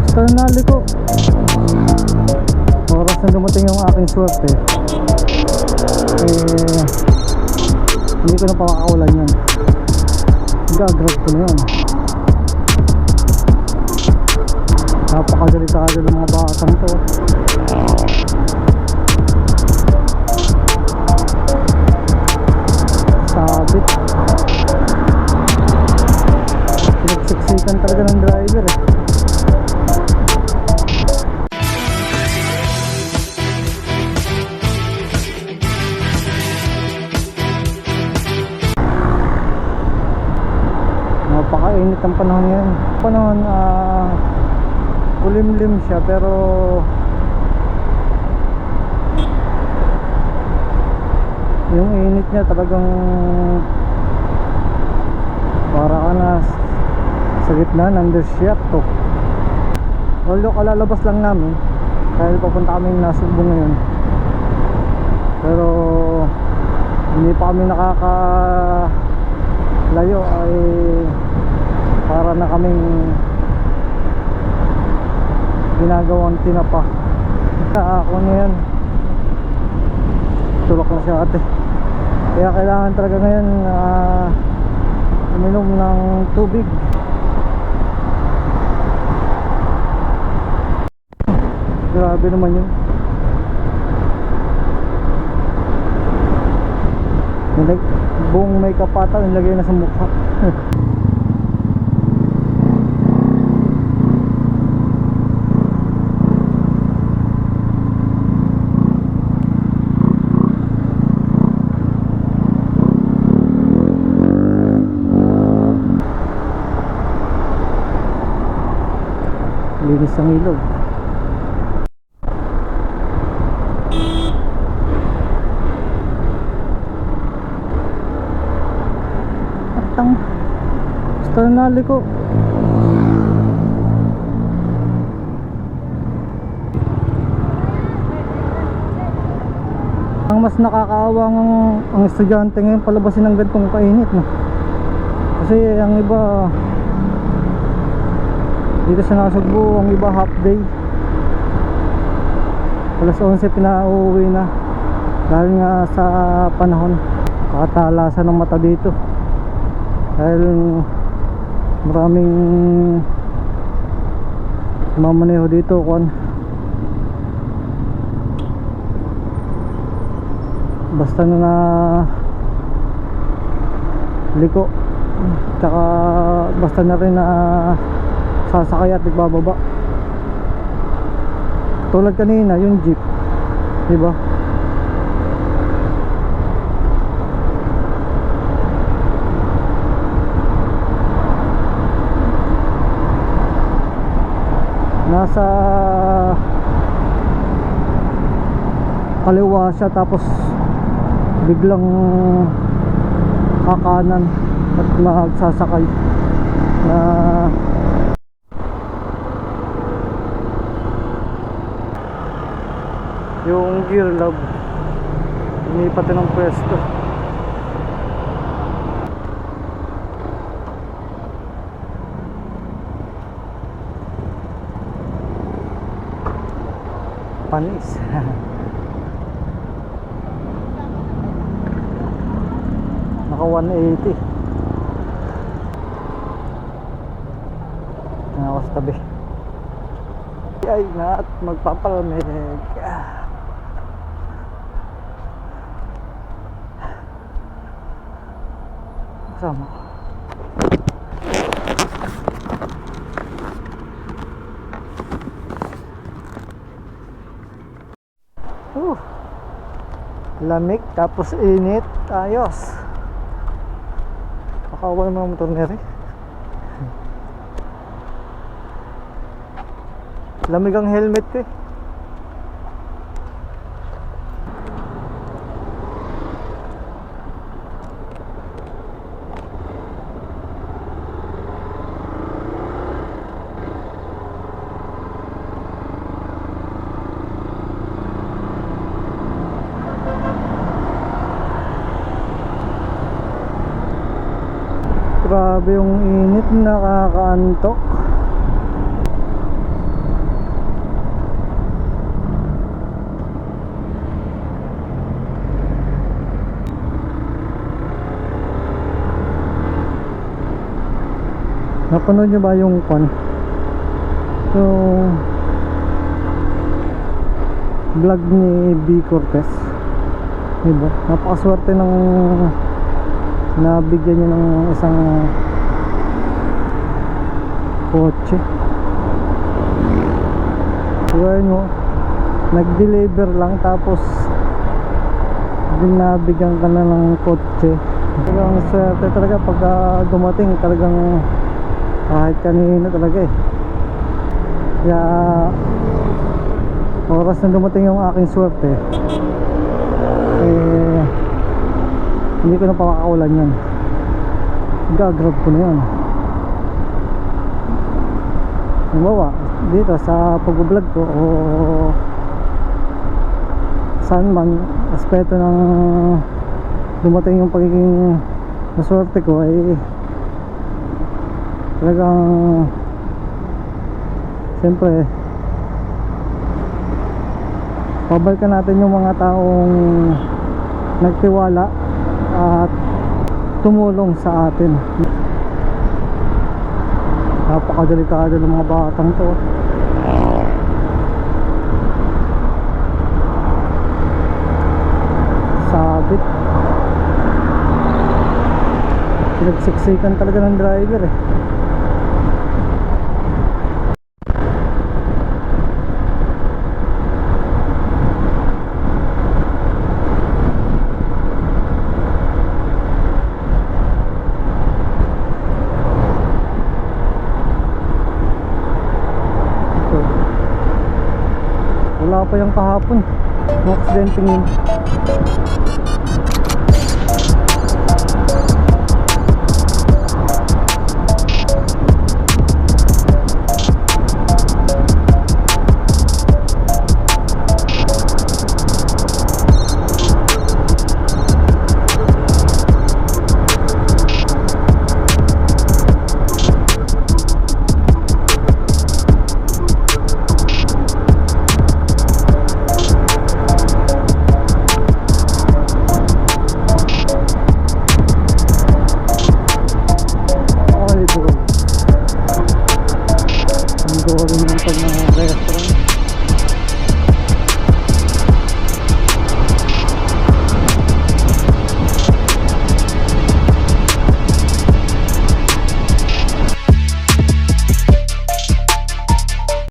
Basta naliko. Oras na dumating yung aking swerte, hindi ko na pakakawalan yan. Gagrab ko na yan. Napakadelikado ng mga batang to. Sabit. Pinagsiksikan talaga ng driver eh. Napakainit ang panahon ngayon. Panahon kulimlim siya pero yung init niya talagang para ka na sa gitna ng desert to. Although kalalabas lang namin dahil papunta kami Nasugbu ngayon, pero hindi pa kami nakakalayo ay para na kaming ginagawang tinapa. Ako na yan, tulok na siya ate, kaya kailangan talaga ngayon uminom ng tubig. Grabe naman yun. Buong may kapata nilagay na sa mukha. Linis ang ilog. Atang basta naliko. Ang mas nakakaawa ang estudyante ngayon palabasin ng ganitong kainit, no? Kasi ang iba dito sa Nasugbu, ang iba half day, alas 11 pinauwi na dahil nga sa panahon. Kakatalasan ng mata dito dahil maraming mamaneho dito basta na liko, tsaka basta na rin na sasakay at nagbababa. Tulad kanina yung jeep, diba? Nasa kaliwa siya tapos biglang kakanan at magsasakay na yung gear love, lumipat ng pwesto. Panis. Naka 180 na ako sa tabi. Ay na at magpapalamig. Sama lamig tapos init, ayos. Pakawal mga motor nere. Lamig ang helmet ko eh. Grabe yung init, nakakaantok. Napanood nyo ba yung vlog ni B. Cortez? Diba? Napakaswerte ng nabigyan niya ng isang kotse. Diba yun mo, nag-deliver lang tapos binabigyan ka na ng kotse. Talagang swerte talaga pag dumating, talagang kahit kanina talaga eh. Kaya oras na dumating yung aking swerte, eh hindi ko na pakakawalan yan, gagrab ko na yan. Halimbawa dito sa pag-vlog ko o saan man, aspeto ng dumating yung pagiging maswerte ko ay talagang siyempre pabalikan natin yung mga taong nagtiwala at tumulong sa atin. Napakadelikado ng mga batang to. Sabit, pinagsiksikan talaga ng driver eh. Wala pa yung kahapon, no accidenting yun.